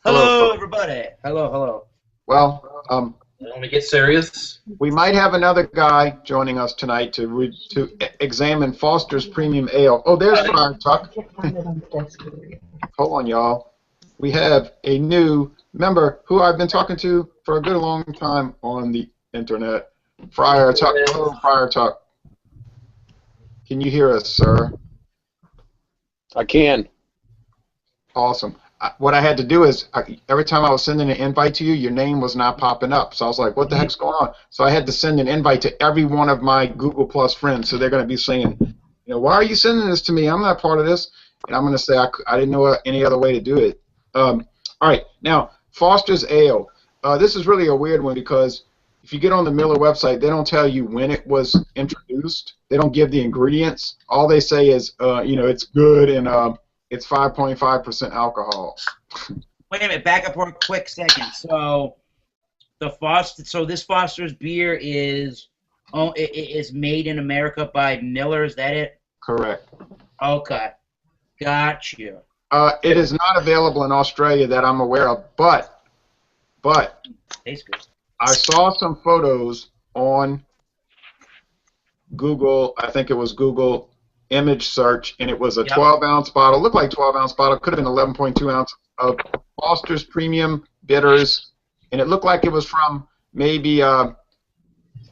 Hello, Hello, folks. everybody. Hello, hello. Well, Let me get serious. we might have another guy joining us tonight to examine Foster's Premium Ale. Oh, there's Friar Tuck. Hold on, y'all. We have a new member who I've been talking to for a good long time on the internet. Friar Tuck. Hello, Friar Tuck. Can you hear us, sir? I can. Awesome. What I had to do is, every time I was sending an invite to you, your name was not popping up. So I was like, what the heck's going on? So I had to send an invite to every one of my Google Plus friends. So they're going to be saying, why are you sending this to me? I'm not part of this. And I'm going to say I didn't know any other way to do it. All right. Now, Foster's Ale. This is really a weird one because if you get on the Miller website, they don't tell you when it was introduced. They don't give the ingredients. All they say is, it's good and it's 5.5% alcohol. Wait a minute, back up for a quick second. So this Foster's beer is made in America by Miller. Is that it? Correct. Okay, got you. It is not available in Australia that I'm aware of, but Tastes good. I saw some photos on Google. I think it was Google image search, and it was a 12-ounce bottle. Looked like 12-ounce bottle. Could have been 11.2 ounce of Foster's Premium Bitters, and it looked like it was from maybe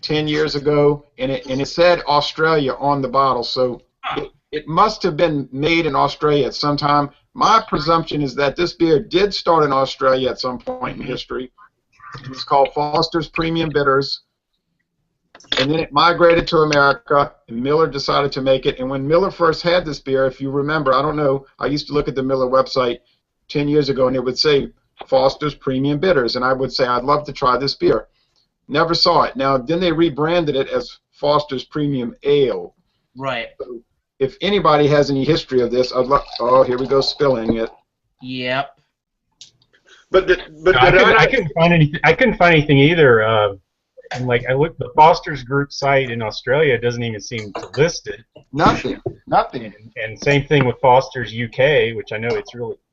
10 years ago, and it said Australia on the bottle, so it must have been made in Australia at some time. My presumption is that this beer did start in Australia at some point in history. It was called Foster's Premium Bitters. And then it migrated to America, and Miller decided to make it. And when Miller first had this beer, if you remember, I don't know, I used to look at the Miller website 10 years ago, and it would say Foster's Premium Bitters. And I would say, I'd love to try this beer. Never saw it. Now, then they rebranded it as Foster's Premium Ale. Right. So if anybody has any history of this, I'd love. Oh, here we go, spilling it. Yep. I couldn't find anything. I couldn't find anything either. And I looked, the Foster's Group site in Australia doesn't even seem to list it. Nothing. And same thing with Foster's UK, which I know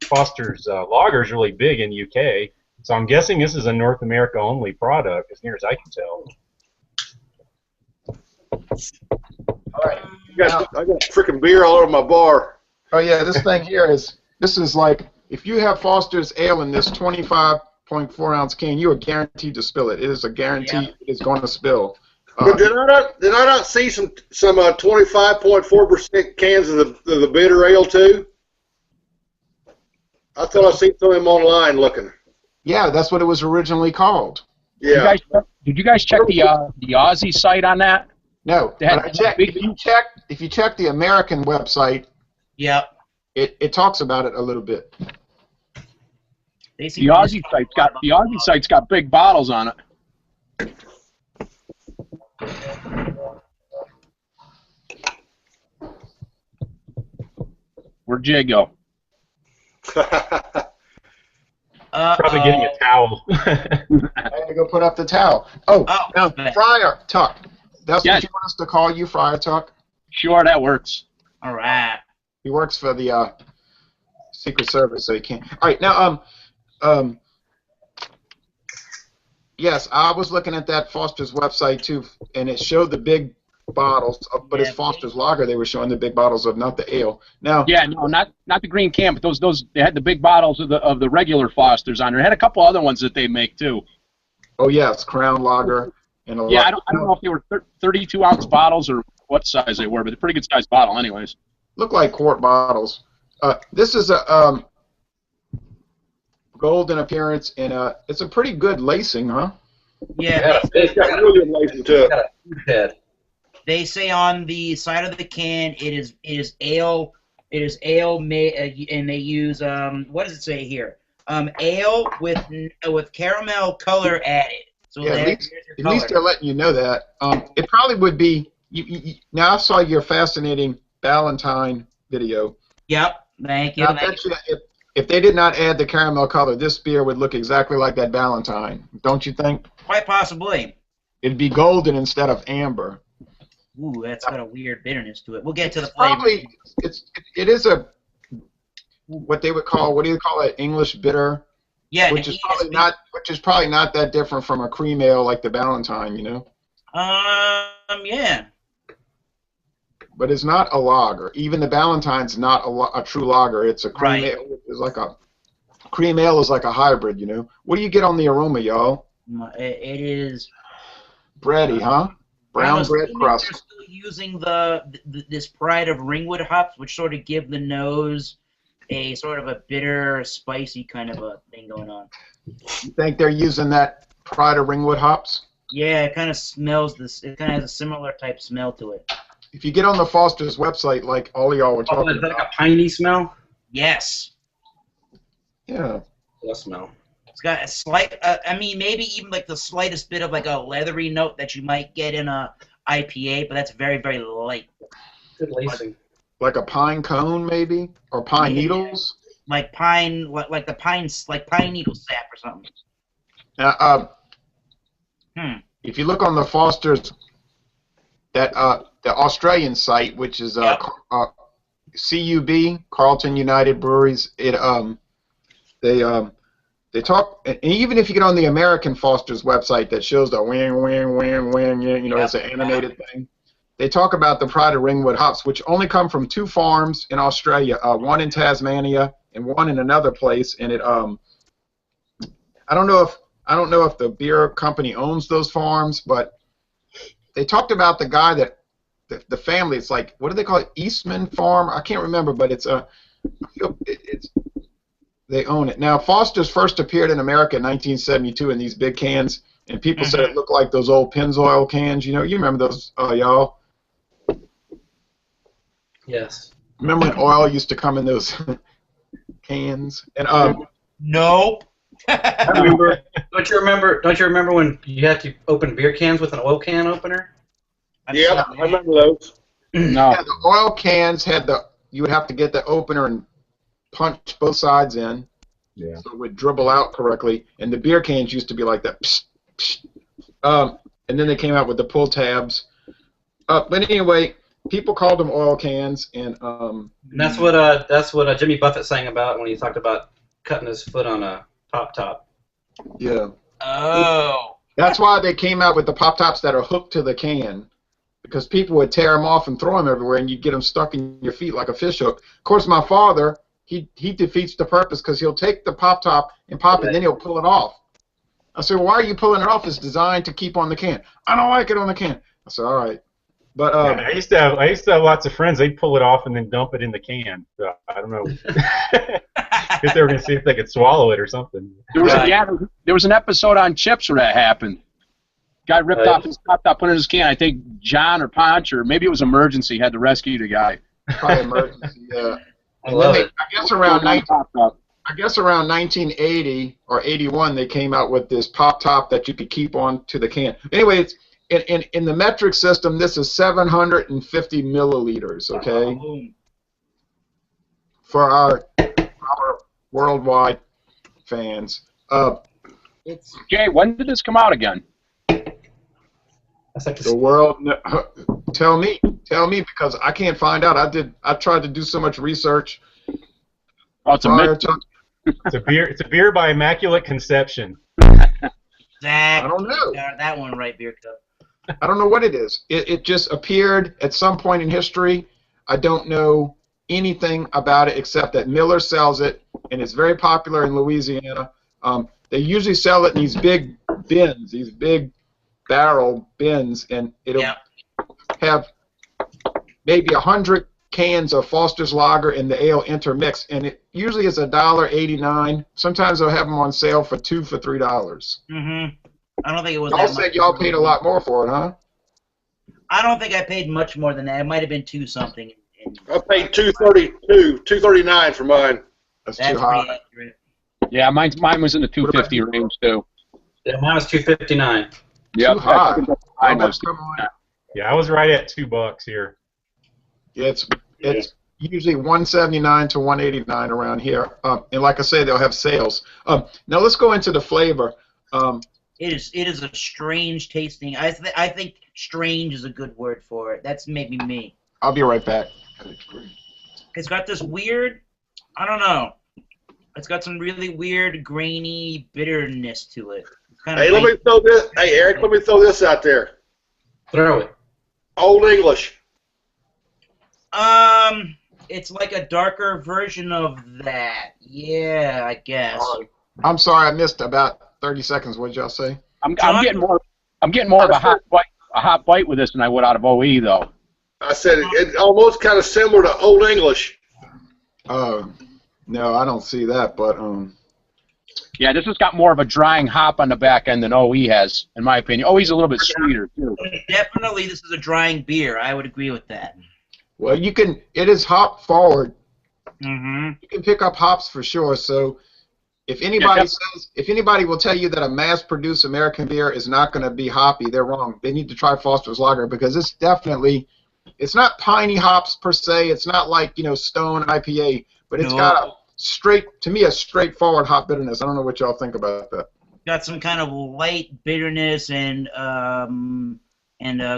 Foster's Lager is really big in UK. So I'm guessing this is a North America only product, as near as I can tell. All right. I got freaking beer all over my bar. Oh yeah, this thing here is like, if you have Foster's Ale in this 25.4 ounce can, you are guaranteed to spill it. It is a guarantee It is going to spill. But did I not see some 25.4% cans of the bitter ale too? I thought I seen some of them online looking. Yeah, that's what it was originally called. Yeah. Did you guys check the Aussie site on that? No, but I checked. If you check the American website, it talks about it a little bit. The Aussie site's got big bottles on it. Where'd Jay go? Probably getting a towel. I had to go put up the towel. Now, Friar Tuck. That's what you want us to call you, Friar Tuck? Sure, that works. All right. He works for the Secret Service, so he can't. All right, now, yes, I was looking at that Foster's website too, and it showed the big bottles, but it's Foster's Lager they were showing the big bottles of, not the ale. Now, no, not the green can, but those they had the big bottles of the regular Foster's on there. They had a couple other ones that they make too. Oh yes, Crown Lager and a I don't know if they were 32-ounce bottles or what size they were, but they're a pretty good sized bottle, anyways. Look like quart bottles. This is a golden appearance, and it's a pretty good lacing, huh? Yeah. It's got really good lacing to it. They say on the side of the can it is ale. It is ale made, and they use what does it say here? Ale with caramel color added. So yeah, at least they're letting you know that. It probably would be. Now I saw your fascinating Valentine video. Yep. Thank you. I bet you if they did not add the caramel color, this beer would look exactly like that Valentine. Don't you think? Quite possibly. It'd be golden instead of amber. Ooh, that's got a weird bitterness to it. We'll get to the flavor. Probably, it is a what they would call, what do you call it, English bitter? Yeah, which is probably not that different from a cream ale like the Ballantine, you know. Yeah. But it's not a lager. Even the Ballantine's not a true lager. It's a cream ale. It's like a cream ale is like a hybrid, you know. What do you get on the aroma, y'all? It is Bready, huh? Brown bread crust. They're still using this Pride of Ringwood hops, which sort of give the nose a sort of a bitter, spicy kind of a thing going on. You think they're using that Pride of Ringwood hops? Yeah, it kind of smells this. It kind of has a similar type smell to it. If you get on the Foster's website, like all of y'all were talking Like about. a piney smell? Yes. Yeah. That smell. It's got a slight, I mean, maybe even like the slightest bit of like a leathery note that you might get in a IPA, but that's very, very light. Good lacing. Like a pine cone, maybe? Or pine needles? Like pine, like the pines, like pine needle sap or something. If you look on the Foster's, that the Australian site, which is CUB, Carlton United Breweries, they talk, and even if you get on the American Foster's website that shows the wing, you know, it's an animated thing. They talk about the Pride of Ringwood hops, which only come from 2 farms in Australia, one in Tasmania and one in another place, and it I don't know if the beer company owns those farms, but they talked about the guy that the family. It's like, what do they call it? Eastman Farm? I can't remember, but it's they own it. Now, Foster's first appeared in America in 1972 in these big cans, and people said it looked like those old Pennzoil cans. You know, you remember those, y'all? Yes. Remember when oil used to come in those cans? And Nope. I remember. Don't you remember when you had to open beer cans with an oil can opener? Yep, I remember those. No. yeah, the oil cans had you would have to get the opener and punch both sides in, so it would dribble out correctly. And the beer cans used to be like that. Psst, psst. And then they came out with the pull tabs. But anyway, people called them oil cans, and that's what Jimmy Buffett sang about when he talked about cutting his foot on a top. Yeah. Oh. That's why they came out with the pop tops that are hooked to the can, because people would tear them off and throw them everywhere, and you'd get them stuck in your feet like a fish hook. Of course, my father, he defeats the purpose, because he'll take the pop top and pop it, and then he'll pull it off. I said, well, why are you pulling it off? It's designed to keep on the can. I don't like it on the can. I said, all right. But I used to have lots of friends. They'd pull it off and then dump it in the can. So I don't know if they were going to see if they could swallow it or something. There was an episode on Chips where that happened. Guy ripped off his top top, put it in his can. I think John or Ponch, or maybe it was Emergency, had to rescue the guy. probably Emergency, yeah. I love it. I guess around 1980 or 81, they came out with this pop top that you could keep on to the can. Anyway, it's in the metric system, this is 750 milliliters, okay? For our worldwide fans. Jay, when did this come out again? The world, tell me, because I can't find out. I tried to do so much research. Oh, it's It's a beer by Immaculate Conception. Zach, I don't know. That one right, Beer Cup. I don't know what it is. It just appeared at some point in history. I don't know anything about it except that Miller sells it, and it's very popular in Louisiana. They usually sell it in these big bins, these big barrel bins, and it'll have maybe 100 cans of Foster's Lager and the ale intermixed, and it usually is $1.89. Sometimes they'll have them on sale for $2 for $3. Mm-hmm. I don't think it was. Y'all said y'all paid a lot more for it, huh? I don't think I paid much more than that. It might have been $2 something. I paid $2.39 for mine. That's too high. Yeah, mine was in the 250 range too. Yeah, mine was $2.59. Yeah, too high. Yeah, I was right at $2 here. Yeah, it's usually $1.79 to $1.89 around here. And like I say, they'll have sales. Now let's go into the flavor. It is a strange tasting. I think strange is a good word for it. That's maybe me. I'll be right back. It's got this weird, I don't know. It's got some really weird, grainy bitterness to it. It's kind Hey, of let me throw this. Hey, Eric, let me throw this out there. Throw it. Old English. It's like a darker version of that. Yeah, I guess. I'm sorry, I missed about 30 seconds. What did y'all say? I'm getting more of a hot bite with this than I would out of OE though. I said it's almost kind of similar to Old English. No, I don't see that, but Yeah, this has got more of a drying hop on the back end than OE has, in my opinion. OE's a little bit sweeter too. Definitely, this is a drying beer. I would agree with that. well, it is hop forward. Mm-hmm. You can pick up hops for sure. So if anybody will tell you that a mass-produced American beer is not going to be hoppy, they're wrong. They need to try Foster's Lager because it's not piney hops per se. It's not like Stone IPA, but it's got a straightforward hop bitterness. I don't know what y'all think about that. Got some kind of light bitterness and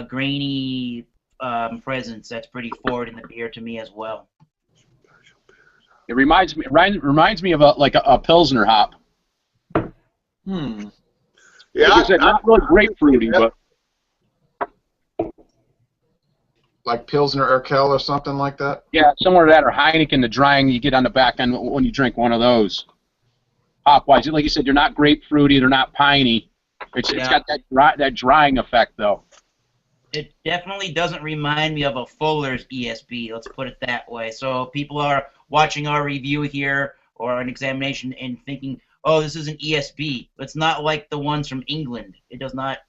grainy presence that's pretty forward in the beer to me as well. It reminds me of a Pilsner hop. Hmm. Yeah, Like you said, not really grapefruity, but Like Pilsner Urquell or something like that? yeah, similar to that, or Heineken, the drying you get on the back end when you drink one of those. Hop-wise, like you said, they're not grapefruity, they're not piney. It's got that drying effect, though. It definitely doesn't remind me of a Fuller's ESB, let's put it that way. So people are watching our review here or an examination and thinking, oh, this is an ESB. It's not like the ones from England. It's not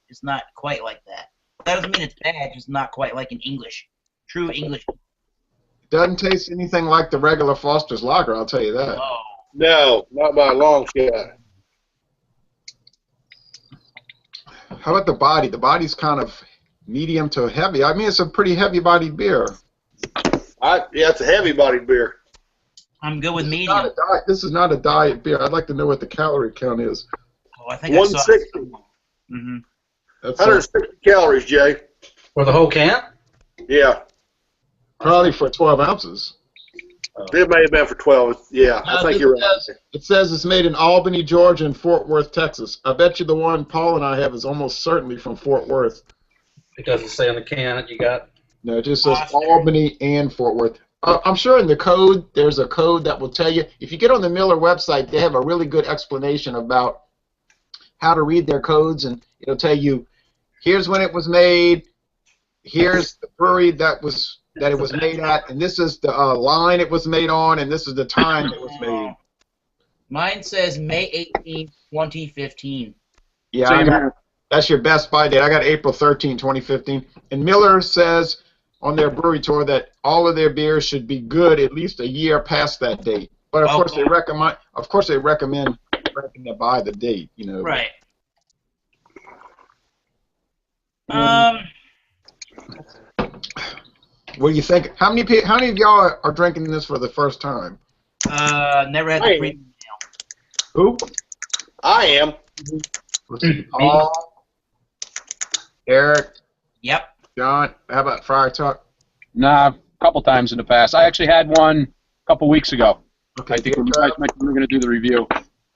quite like that. That doesn't mean it's bad, it's just not quite like an true English. Doesn't taste anything like the regular Foster's Lager, I'll tell you that. Oh. no, not by a long shot. How about the body? The body's kind of medium to heavy. I mean, it's a pretty heavy-bodied beer. Yeah, it's a heavy-bodied beer. I'm good with medium. This is not a diet beer. I'd like to know what the calorie count is. Oh, I think I saw 160. Mm-hmm. That's 160 calories, Jay. For the whole can? Yeah. probably for 12 ounces. It may have been for 12. Yeah, I think you're right. It says it's made in Albany, Georgia, and Fort Worth, Texas. I bet you the one Paul and I have is almost certainly from Fort Worth. It doesn't say on the can that you got. No, it just says Albany and Fort Worth. I'm sure in the code, there's a code that will tell you. If you get on the Miller website, they have a really good explanation about how to read their codes, and it'll tell you, here's when it was made, here's the brewery that it was made at, and this is the line it was made on, and this is the time it was made. Mine says May 18, 2015. Yeah, that's your best buy date. I got April 13, 2015. And Miller says on their brewery tour that all of their beers should be good at least a year past that date. But of course they recommend breaking it by the date, you know. Right. What do you think? How many of y'all are drinking this for the first time? Never had the premium ale. Who? I am. Paul, Eric. Yep. John. How about Fire Talk? Nah, a couple times in the past. I actually had one a couple weeks ago. Okay. I think when you guys mentioned we were going to do the review.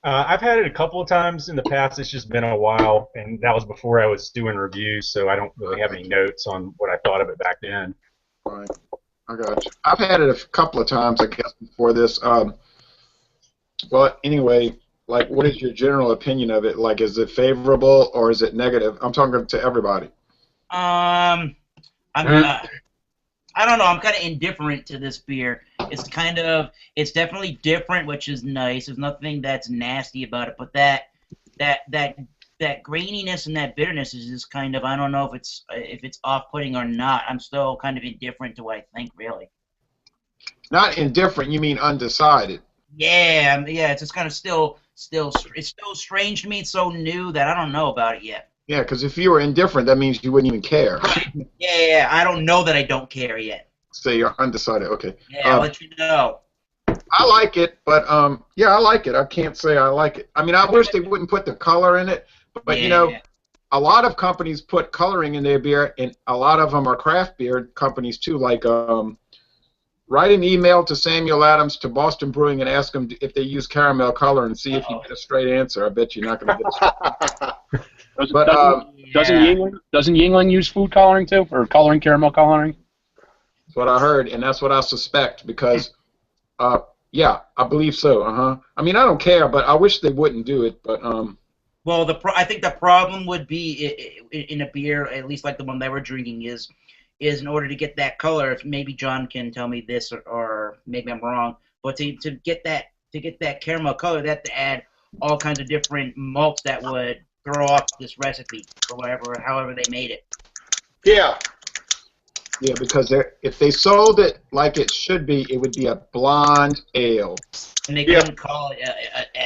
I've had it a couple of times in the past. It's just been a while, and that was before I was doing reviews, so I don't really have any notes on what I thought of it back then. Right. I got you. I've had it a couple of times, I guess, before this. Well, anyway, like, what is your general opinion of it? Like, is it favorable or is it negative? I'm talking to everybody. I don't know. I'm kind of indifferent to this beer. It's definitely different, which is nice. There's nothing that's nasty about it, but that graininess and that bitterness is just kind of, I don't know if it's off-putting or not. I'm still kind of indifferent to what I think, really. Not indifferent, you mean undecided. Yeah. It's just kind of it's still strange to me. It's so new that I don't know about it yet. Yeah, because if you were indifferent, that means you wouldn't even care. Yeah. I don't know that I don't care yet. So you're undecided. Okay. Yeah, I'll let you know. I like it, but yeah, I like it. I can't say I like it. I mean, I wish they wouldn't put the color in it, but yeah. You know, a lot of companies put coloring in their beer, and a lot of them are craft beer companies too, like write an email to Samuel Adams to Boston Brewing and ask them if they use caramel color and see if you get a straight answer. I bet you're not going to get a straight answer. But doesn't Yingling use food coloring too, or coloring, caramel coloring? That's what I heard, and that's what I suspect because, yeah, I believe so. I mean, I don't care, but I wish they wouldn't do it. But well, I think the problem would be in a beer, at least like the one that we're drinking, is in order to get that color. If maybe John can tell me this, or maybe I'm wrong, but to get that caramel color, they have to add all kinds of different malts that would throw off this recipe or however they made it. Yeah. Yeah, because if they sold it like it should be, it would be a blonde ale. And they couldn't call it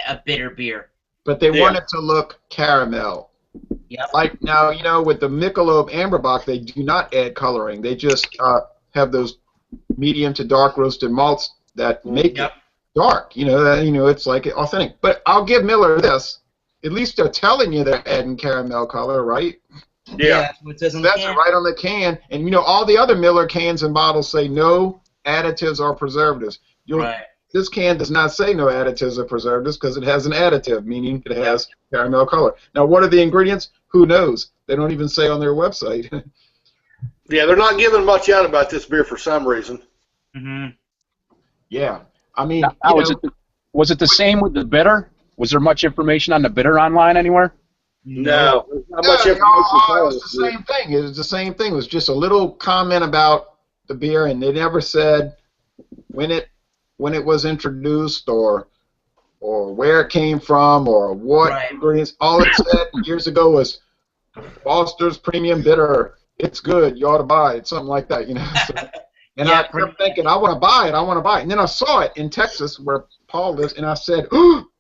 a bitter beer. But they want it to look caramel. Yep. Like now, you know, with the Michelob Amberbach, they do not add coloring. They just have those medium to dark roasted malts that make it dark. You know, it's like authentic. But I'll give Miller this. At least they're telling you they're adding caramel color, right? Yeah. That's what it says on That's the can. right on the can. And, you know, all the other Miller cans and bottles say no additives or preservatives. Right. This can does not say no additives or preservatives because it has an additive, meaning it has caramel color. Now, what are the ingredients? Who knows? They don't even say on their website. Yeah, they're not giving much out about this beer for some reason. Mm-hmm. Yeah. I mean, was it the same with the bitter? Was there much information on the bitter online anywhere? No. Not much information. It was the same thing. It was the same thing. It was just a little comment about the beer, and they never said when it was introduced or where it came from or what ingredients. All it said years ago was Foster's Premium Bitter. It's good. You ought to buy it. Something like that, you know. So, and I kept thinking, I want to buy it. I want to buy it. And then I saw it in Texas where Paul lives, and I said, ooh,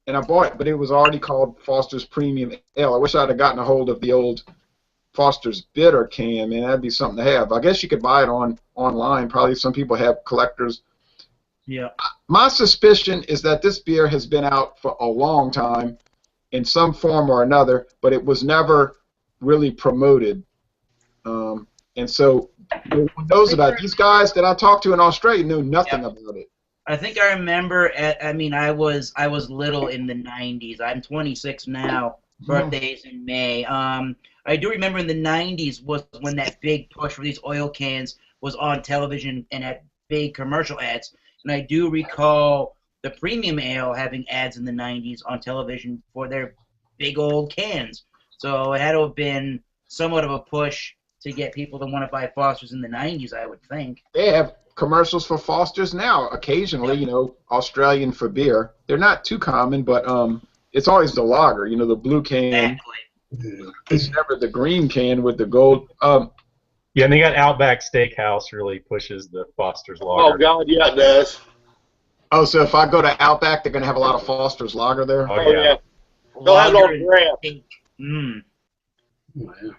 and I bought it, but it was already called Foster's Premium Ale. I wish I'd have gotten a hold of the old Foster's Bitter can. Man, that'd be something to have. I guess you could buy it online. Probably some people have collectors. Yeah. My suspicion is that this beer has been out for a long time in some form or another, but it was never really promoted. And so no one knows about it. These guys that I talked to in Australia knew nothing about it. I think I remember. I was little in the '90s. I'm 26 now. Birthday's in May. I do remember in the '90s was when that big push for these oil cans was on television and had big commercial ads. And I do recall the Premium Ale having ads in the '90s on television for their big old cans. So it had to have been somewhat of a push to get people to want to buy Foster's in the '90s, I would think. They have commercials for Foster's now, occasionally, you know, Australian for beer. They're not too common, but it's always the lager, you know, the blue can. Exactly. It's never the green can with the gold. Yeah, and they got Outback Steakhouse really pushes the Foster's lager. Oh, God, yeah, it does. Oh, so if I go to Outback, they're going to have a lot of Foster's lager there? Oh, yeah. They'll have it on draft. Mm. Oh, yeah.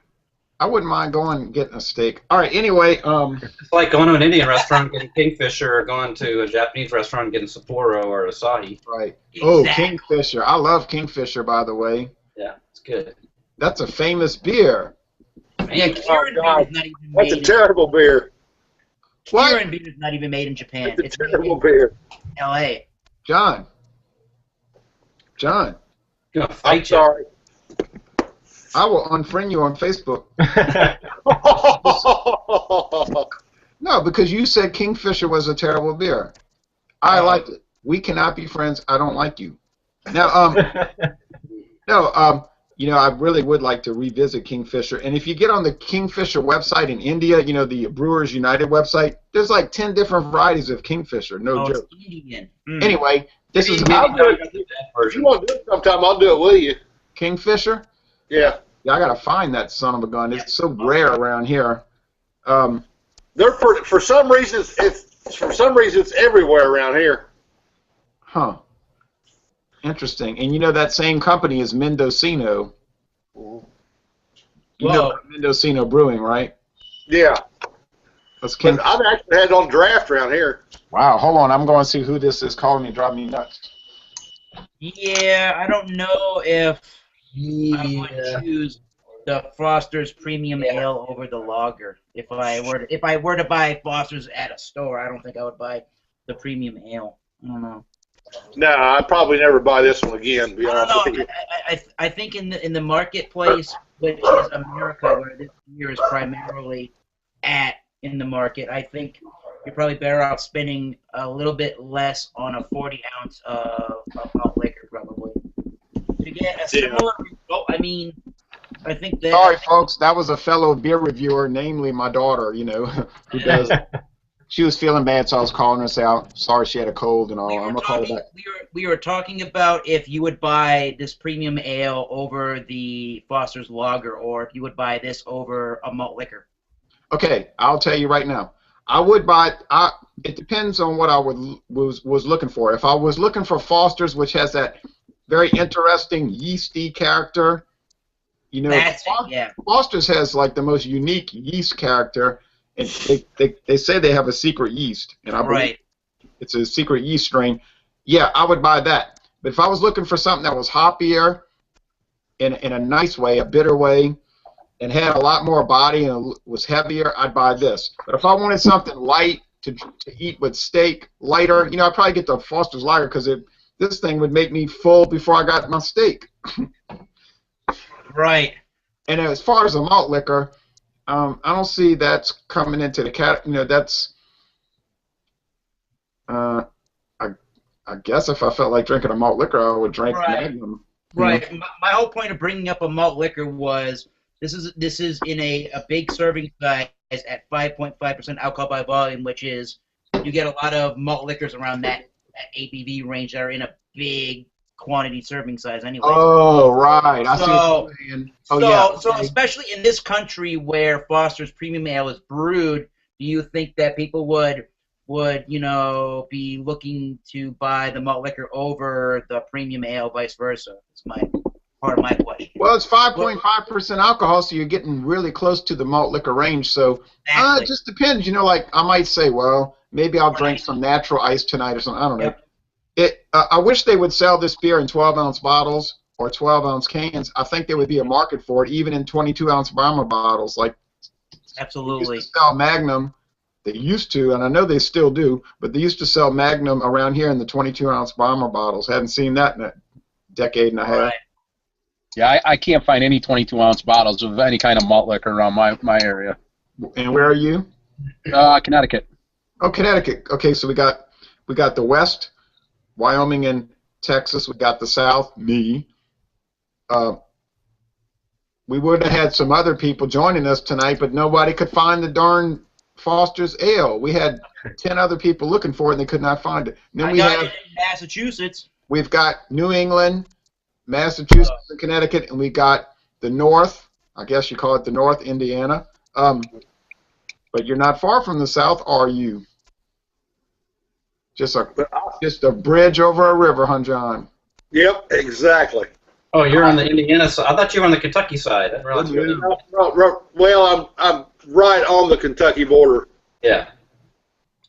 I wouldn't mind going and getting a steak. All right, anyway. It's like going to an Indian restaurant and getting Kingfisher, or going to a Japanese restaurant and getting Sapporo or Asahi. Right. Exactly. Oh, Kingfisher. I love Kingfisher, by the way. Yeah, it's good. That's a famous beer. Yeah, Kirin beer is not even made. That's a terrible beer. Kirin beer is not even made in Japan. It's a terrible beer. L.A. John. I'm gonna I'm fight you. sorry. I will unfriend you on Facebook. No, because you said Kingfisher was a terrible beer. I liked it. We cannot be friends. I don't like you. Now, you know, I really would like to revisit Kingfisher. And if you get on the Kingfisher website in India, you know, the Brewers United website, there's like 10 different varieties of Kingfisher. No joke. It's Indian. Anyway, this is I'll do it. If you want to do it sometime, I'll do it with you. Kingfisher. Yeah. Yeah, I gotta find that son of a gun. It's so rare around here. They're for some reason it's everywhere around here. Huh. Interesting. And you know that same company is Mendocino. You know about Mendocino Brewing, right? Yeah. That's But I've actually had it on draft around here. Wow, hold on. I'm going to see who this is calling me, drive me nuts. Yeah, I don't know if I would choose the Foster's Premium Ale over the lager. If I were to buy Foster's at a store, I don't think I would buy the Premium Ale. I don't know. No, I'd probably never buy this one again. To be I honest don't with know. you. I think in the marketplace, which is America, where this beer is primarily in the market, I think you're probably better off spending a little bit less on a 40-ounce of malt liquor, probably. To get a similar result, I mean, I think that... Sorry, folks, that was a fellow beer reviewer, namely my daughter, who does... She was feeling bad, so I was calling her and saying, "I'm sorry she had a cold and all. I'm going to call her back." We were talking about if you would buy this Premium Ale over the Foster's Lager, or if you would buy this over a malt liquor. Okay, I'll tell you right now. I would buy. It depends on what I was looking for. If I was looking for Foster's, which has that very interesting yeasty character, Foster's has like the most unique yeast character, and they say they have a secret yeast, and I believe it's a secret yeast strain. Yeah, I would buy that. But if I was looking for something that was hoppier, in a nice way, a bitter way, and had a lot more body and was heavier, I'd buy this. But if I wanted something light to eat with steak, lighter, I'd probably get the Foster's Lager because this thing would make me full before I got my steak. Right. And as far as a malt liquor, I don't see that's coming into the that's. I guess if I felt like drinking a malt liquor, I would drink Magnum. Right. My whole point of bringing up a malt liquor was this is in a big serving size at 5.5% alcohol by volume, which is you get a lot of malt liquors around that ABV range that are in a big quantity serving size anyway. Oh, right. I see what you're saying. So especially in this country where Foster's Premium Ale is brewed, do you think that people would be looking to buy the malt liquor over the Premium Ale, vice versa? That's part of my question. Well, it's 5.5% alcohol, so you're getting really close to the malt liquor range. So it just depends. Like I might say, well, maybe I'll drink some natural ice tonight or something. I don't know. Yep. I wish they would sell this beer in 12-ounce bottles or 12-ounce cans. I think there would be a market for it, even in 22-ounce bomber bottles. Like, absolutely. They used to sell Magnum. They used to, and I know they still do, but they used to sell Magnum around here in the 22-ounce bomber bottles. Haven't seen that in a decade and a half. Right. Yeah, I can't find any 22-ounce bottles of any kind of malt liquor around my area. And where are you? Connecticut. Oh, Connecticut. Okay, so we got the West, Wyoming and Texas. We got the South, me. We would have had some other people joining us tonight, but nobody could find the darn Foster's Ale. We had 10 other people looking for it, and they could not find it. And then we have Massachusetts. We've got New England, Massachusetts, and Connecticut, and we got the North. I guess you call it the North, Indiana. But you're not far from the South, are you? Just a bridge over a river, huh, John? Yep, exactly. Oh, you're on the Indiana side. I thought you were on the Kentucky side. I didn't realize you were Well, I'm right on the Kentucky border. Yeah.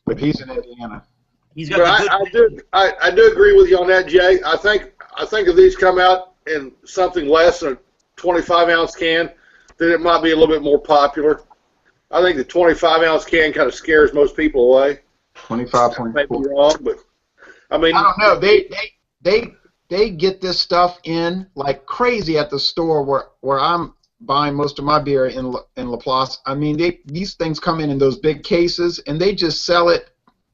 But he's in Indiana. He's got I do agree with you on that, Jay. I think if these come out in something less than a 25-ounce can, then it might be a little bit more popular. I think the 25-ounce can kind of scares most people away. 25.4. I may be wrong, but I mean, I don't know. They get this stuff in like crazy at the store where I'm buying most of my beer in Laplace. I mean, these things come in those big cases, and they just sell it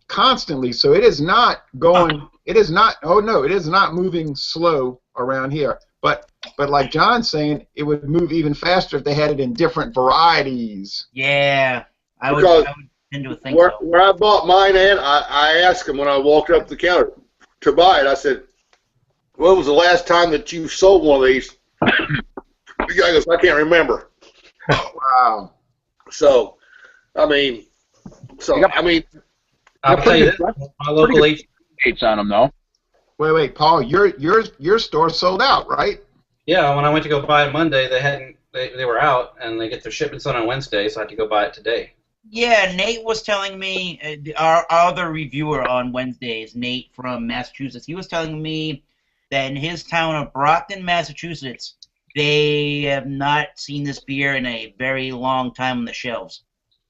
constantly. So it is not going. It is not. Oh no, it is not moving slow around here. But like John's saying, it would move even faster if they had it in different varieties. Yeah, I would tend to think so. Where I bought mine at, I asked him when I walked up the counter to buy it. I said, "When was the last time that you sold one of these?" The guy goes, "I can't remember." Wow. So, I mean, I'll tell you this. My local dates on them though. Wait, Paul, your store sold out, right? Yeah, when I went to go buy it Monday, they were out, and they get their shipments on Wednesday, so I had to go buy it today. Yeah, Nate was telling me, our other reviewer on Wednesdays, Nate from Massachusetts, he was telling me that in his town of Brockton, Massachusetts, they have not seen this beer in a very long time on the shelves.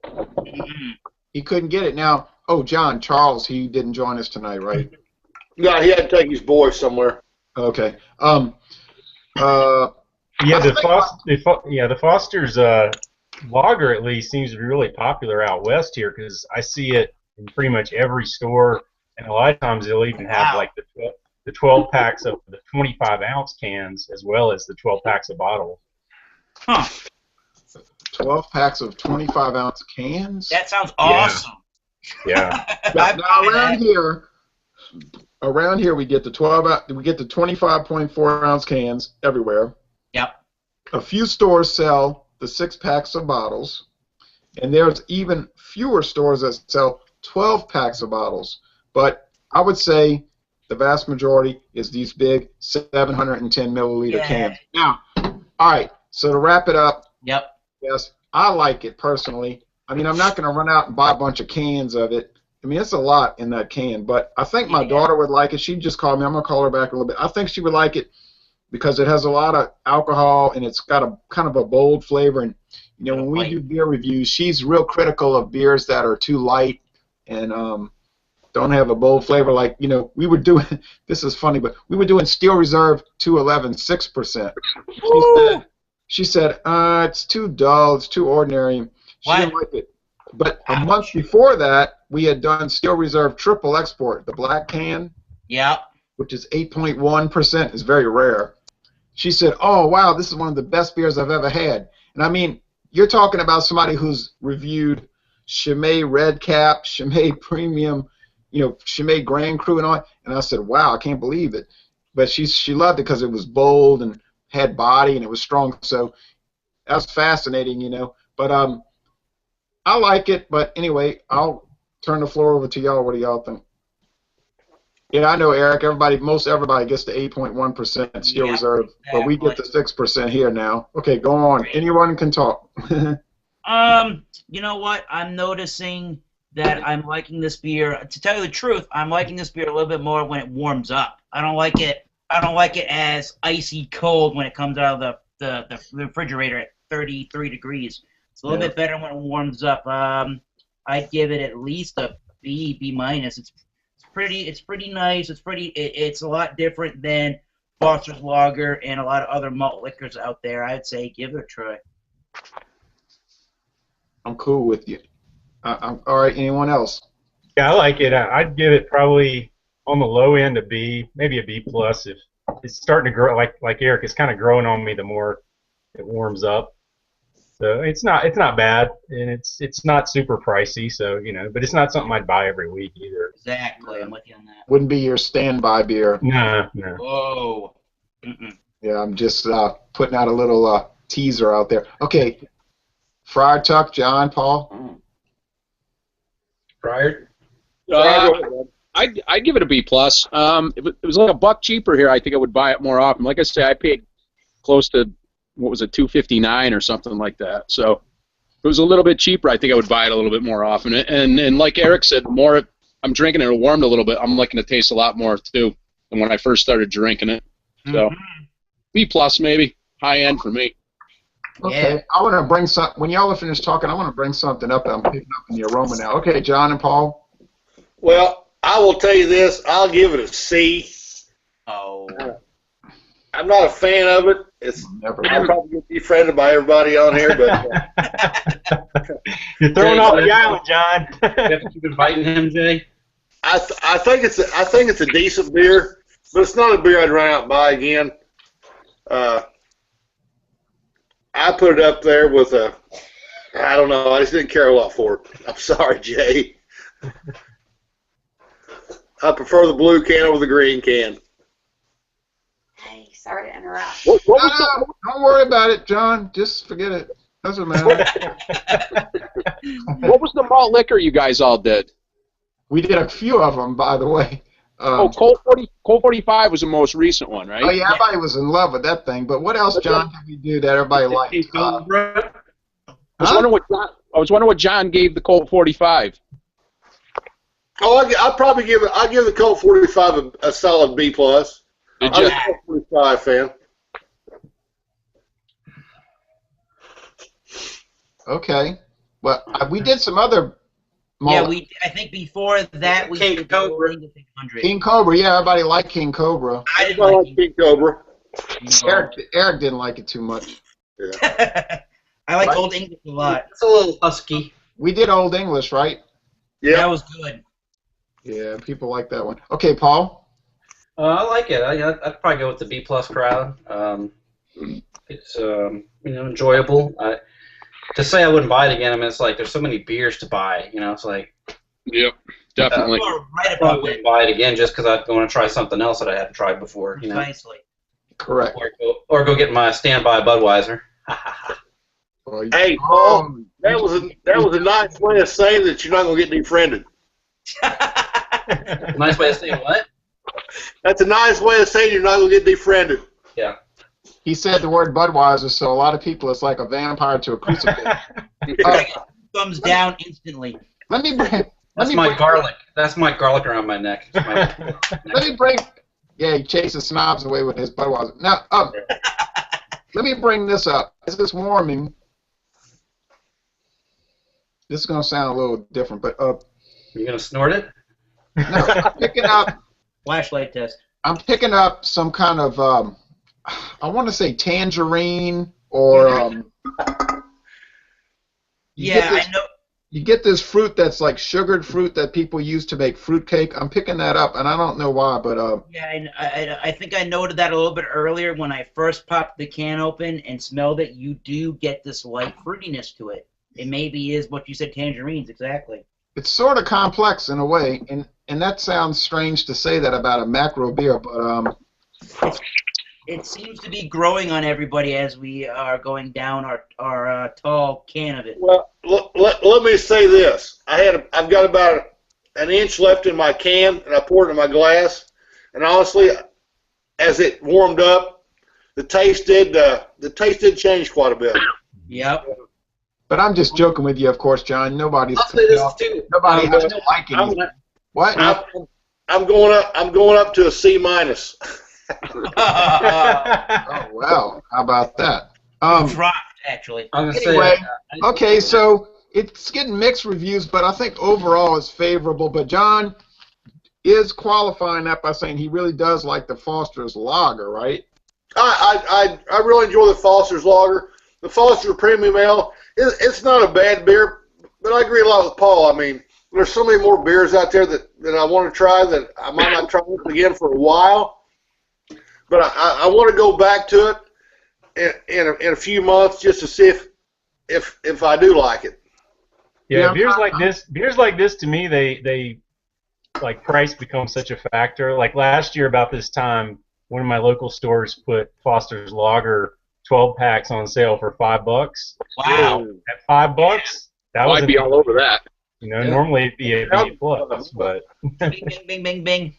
Mm-mm. He couldn't get it. Now, John, Charles, he didn't join us tonight, right? No, he had to take his boy somewhere. Okay. Yeah, the Foster's lager at least seems to be really popular out west here because I see it in pretty much every store, and a lot of times they'll even have like the 12 packs of the 25-ounce cans as well as the 12 packs of bottles. Huh. 12 packs of 25-ounce cans? That sounds awesome. Yeah. Now around here we get the 25.4-ounce cans everywhere. Yep. A few stores sell the 6-packs of bottles, and there's even fewer stores that sell 12 packs of bottles. But I would say the vast majority is these big 710 milliliter cans. Now, all right, so to wrap it up, yep. Yes, I like it personally. I mean, I'm not going to run out and buy a bunch of cans of it. I mean, it's a lot in that can, but I think my daughter would like it. She just called me. I'm going to call her back a little bit. I think she would like it because it has a lot of alcohol and it's got a kind of a bold flavor. And, you know, when we do beer reviews, she's real critical of beers that are too light and don't have a bold flavor. Like, you know, we were doing, this is funny, but we were doing Steel Reserve 211 6%. She said, it's too dull, it's too ordinary. She didn't like it. But a month before that, we had done Steel Reserve Triple Export, the black can. Yeah. Which is 8.1%, is very rare. She said, oh, wow, this is one of the best beers I've ever had. And I mean, you're talking about somebody who's reviewed Chimay Red Cap, Chimay Premium, you know, Chimay Grand Cru and all. And I said, wow, I can't believe it. But she loved it because it was bold and had body and it was strong. So that's fascinating, you know. But I like it. But anyway, I'll turn the floor over to y'all. What do y'all think? Yeah, I know, Eric. Most everybody gets the 8.1% Steel Reserve, but we get the 6% here now. Okay, go on. Anyone can talk. You know what? I'm noticing that I'm liking this beer. To tell you the truth, I'm liking this beer a little bit more when it warms up. I don't like it as icy cold when it comes out of the refrigerator at 33 degrees. It's a little bit better when it warms up. I'd give it at least a B minus. It's pretty nice. It's a lot different than Foster's Lager and a lot of other malt liquors out there. I'd say give it a try. I'm cool with you. All right. Anyone else? Yeah, I like it. I'd give it probably on the low end a B, maybe a B plus. If it's starting to grow, like Eric, it's kind of growing on me the more it warms up. So it's not bad, and it's not super pricey. So you know, but it's not something I'd buy every week either. Exactly, I'm with you on that. Wouldn't be your standby beer. No. Whoa. Mm-mm. Yeah, I'm just putting out a little teaser out there. Okay, Friar Tuck, John, Paul. Friar? I'd give it a B plus. It was like $1 cheaper here. I think I would buy it more often. Like I say, I paid close to $2.59 or something like that. So if it was a little bit cheaper, I think I would buy it a little bit more often. And like Eric said, the more I'm drinking it, it warmed a little bit. I'm liking the taste a lot more too than when I first started drinking it. So B plus maybe, high end for me. Okay, yeah. I want to bring some. When y'all are finished talking, I want to bring something up that I'm picking up in the aroma now. Okay, John and Paul. Well, I will tell you this. I'll give it a C. Oh. I'm not a fan of it. I'll probably get defriended by everybody on here, but you're throwing off the island, John. You have to keep inviting him, Jay. I think it's a decent beer, but it's not a beer I'd run out and buy again. I put it up there with I don't know. I just didn't care a lot for it. I'm sorry, Jay. I prefer the blue can over the green can. Hey, sorry to interrupt. Don't worry about it, John. Just forget it. Doesn't matter. What was the malt liquor you guys all did? We did a few of them, by the way. Colt 45 was the most recent one, right? Oh, yeah, everybody was in love with that thing. But what else, John, did we do that everybody liked? I was wondering what John gave the Colt 45. Oh, I'd probably give the Colt 45 a solid B plus. I'm a Colt 45 fan. Okay. Well, we did some other. Yeah, I think before that we King did Cobra. the 100. King Cobra. Yeah, everybody liked King Cobra. I didn't I like like King Cobra. Eric didn't like it too much. I like Old English a lot. It's a little husky. We did Old English, right? Yeah. That was good. Yeah, people like that one. Okay, Paul. I like it. I'd probably go with the B+ crowd. It's enjoyable. To say I wouldn't buy it again, I mean, it's like there's so many beers to buy. It's like. Yep, definitely. You are right I about probably wouldn't that. buy it again just because I want to try something else that I haven't tried before. Precisely. Correct. Or go get my standby Budweiser. Well, Hey, Paul, that was a nice way of saying that you're not going to get defriended. Nice way of saying what? That's a nice way of saying you're not going to get defriended. Yeah. He said the word Budweiser, so a lot of people, it's like a vampire to a crucifix. Thumbs down instantly. Let me bring. That's my garlic. That's my garlic around my neck. Let me bring. Yeah, he chases snobs away with his Budweiser. Now, let me bring this up. As it's warming, this is going to sound a little different, but You gonna snort it? no, I'm picking up. Flashlight test. I'm picking up some kind of I want to say tangerine or I know. You get this fruit that's like sugared fruit that people use to make fruit cake. I'm picking that up, and I don't know why, but Yeah, I think I noted that a little bit earlier when I first popped the can open and smelled it. You do get this light fruitiness to it. It maybe is what you said, tangerines, exactly. it's sort of complex in a way, and that sounds strange to say that about a macro beer, but It seems to be growing on everybody as we are going down our tall can of it. Well, let me say this. I've got about an inch left in my can, and I poured it in my glass. And honestly, as it warmed up, the taste did change quite a bit. Yep. But I'm just joking with you, of course, John. Nobody's I'll say this too. nobody has to like it. What? I'm going up to a C minus. Oh well, how about that? Dropped, actually. I'm gonna Anyway, say. okay, so it's getting mixed reviews, but I think overall it's favorable. But John is qualifying that by saying he really does like the Foster's Lager, right? I really enjoy the Foster's Lager. The Foster Premium Ale, it's not a bad beer, but I agree a lot with Paul. I mean, there's so many more beers out there that I want to try that I might not try this again for a while. But I want to go back to it in a few months just to see if I do like it. Yeah, beers like this to me, they like price becomes such a factor. Like last year about this time, one of my local stores put Foster's Lager 12 packs on sale for $5. Wow. At $5, that I'd be all over that. Normally it'd be a B+, but Bing, bing, bing, bing, bing.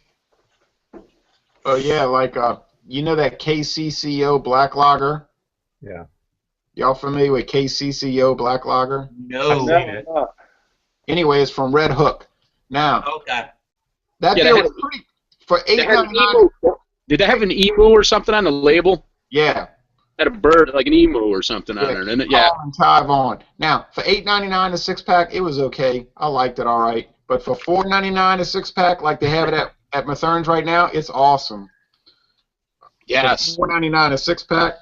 Oh yeah, like you know that KCCO Black Lager? yeah. Y'all familiar with KCCO Black Lager? I've No. seen it. Anyway, it's from Red Hook. Now, Okay. that Yeah, beer that was pretty for They had an $8.99. emu. Did they have an emu or something on the label? Yeah. Had a bird, like an emu or something on there, didn't it? Yeah. And Taiwan. Now, for $8.99 a six-pack, it was okay. I liked it all right. But for $4.99 a six-pack, like they have it at Mathern's right now, it's awesome. Yes. $4.99 a six-pack.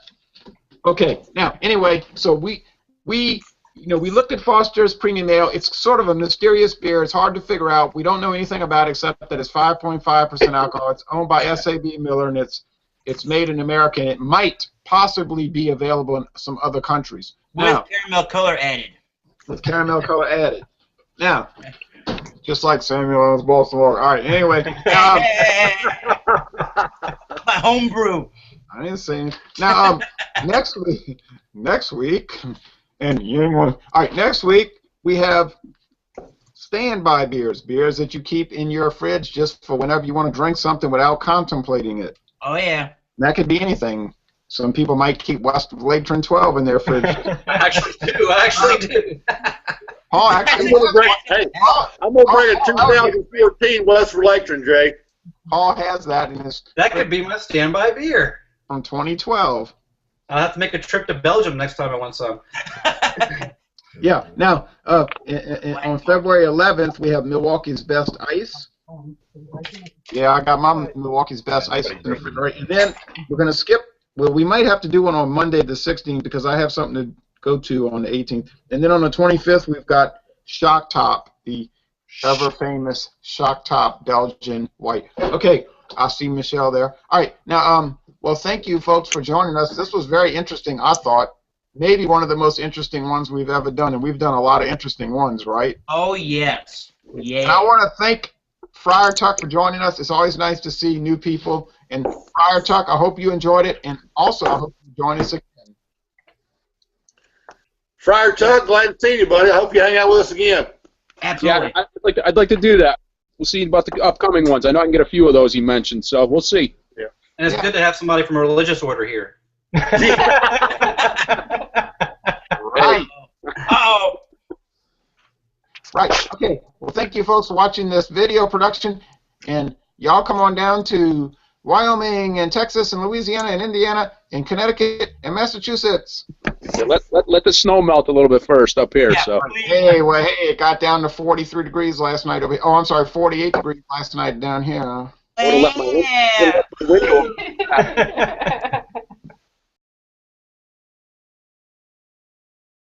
Okay. Now, anyway, so we looked at Foster's Premium Ale. It's sort of a mysterious beer. It's hard to figure out. We don't know anything about it except that it's 5.5% alcohol. It's owned by SAB-Miller, and it's made in America, and it might possibly be available in some other countries. Now, With caramel color added. with caramel color added. Now, just like Samuel L's Boston Lager. All right. Anyway, My homebrew. I didn't say anything. Now, next week, and you ain't want. All right, next week we have standby beers that you keep in your fridge just for whenever you want to drink something without contemplating it. Oh, yeah. That could be anything. Some people might keep West Lake 12 in their fridge. I actually do. Paul, I'm actually, going to bring a 2014 West Latron, Jay. Paul has that in his That could be my standby beer. from 2012. I'll have to make a trip to Belgium next time I want some. Yeah. Now, on February 11th, we have Milwaukee's Best Ice. Yeah, I got my Milwaukee's Best Ice in the refrigerator. And then we're going to skip. Well, we might have to do one on Monday the 16th because I have something to go to on the 18th. And then on the 25th, we've got Shock Top, the ever-famous Shock Top Belgian White. Okay, I see Michelle there. All right. Now, well, thank you, folks, for joining us. This was very interesting, I thought. Maybe one of the most interesting ones we've ever done, and we've done a lot of interesting ones, right? Oh, yes. Yeah. And I want to thank Friar Tuck for joining us. It's always nice to see new people. And Friar Tuck, I hope you enjoyed it, and also I hope you join us again. Friar Tuck, glad to see you, buddy. I hope you hang out with us again. Absolutely. Yeah, I'd like to do that. We'll see about the upcoming ones. I know I can get a few of those he mentioned, so we'll see. Yeah. And it's good to have somebody from a religious order here. Right. Uh-oh. Right. Okay. Well, thank you, folks, for watching this video production. And y'all come on down to Wyoming and Texas and Louisiana and Indiana and Connecticut and Massachusetts. Yeah, let the snow melt a little bit first up here. Yeah, So. Hey, well, hey, it got down to 43 degrees last night. Oh, I'm sorry, 48 degrees last night down here. Yeah.